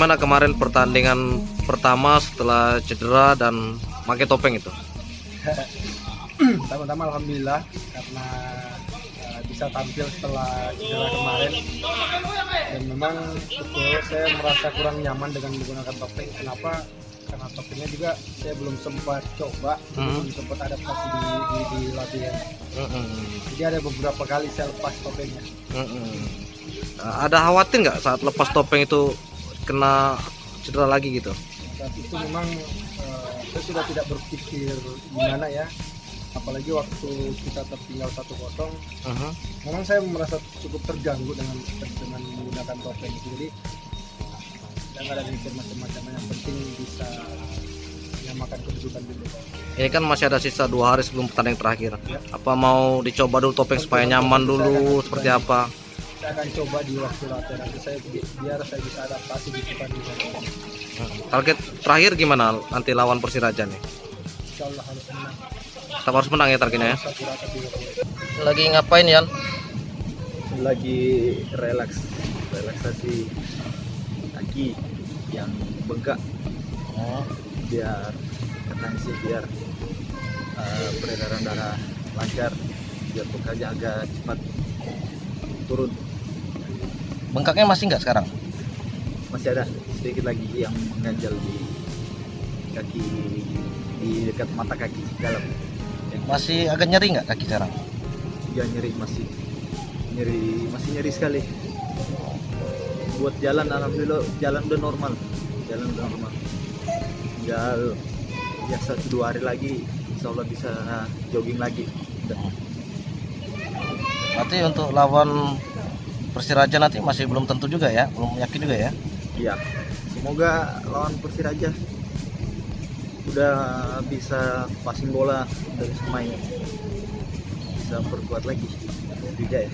gimana kemarin pertandingan pertama setelah cedera dan pakai topeng itu? Pertama-tama alhamdulillah karena bisa tampil setelah cedera kemarin, dan memang betul saya merasa kurang nyaman dengan menggunakan topeng. Kenapa? Karena topengnya juga saya belum sempat coba, belum sempat adaptasi di latihan. Jadi ada beberapa kali saya lepas topengnya. Ada khawatir nggak saat lepas topeng itu kena cedera lagi gitu? Saat itu memang saya sudah tidak berpikir gimana ya, apalagi waktu kita tertinggal 1-0. Memang saya merasa cukup terganggu dengan menggunakan topeng itu. Jadi jangan ada mikir macam-macam, yang penting bisa menyamakan kedudukan dulu. Ini kan masih ada sisa 2 hari sebelum pertandingan terakhir. Apa mau dicoba dulu topeng supaya nyaman dulu seperti apa? Saya akan coba di waktu latihan nanti biar saya bisa adaptasi di pertandingan. Target terakhir gimana nanti lawan Persiraja nih? Insya Allah harus menang. Tetap harus menang ya targetnya ya. Satu rata 3 poin. Lagi ngapain Yan? Lagi relaksasi kaki yang bengkak, biar tensi, biar peredaran darah lancar, biar bekerja agak cepat turun. Bengkaknya masih nggak sekarang? Masih ada sedikit lagi yang mengganjal di kaki, di dekat mata kaki dalam. Masih agak nyeri nggak kaki sekarang? Ya nyeri, masih nyeri sekali. Buat jalan alhamdulillah jalan udah normal. Tinggal ya 1-2 hari lagi insya Allah bisa jogging lagi. Berarti untuk lawan Persiraja nanti masih belum tentu juga ya, belum yakin juga ya? Iya, semoga lawan Persiraja udah bisa passing bola, udah bisa main, bisa perkuat lagi Persija ya.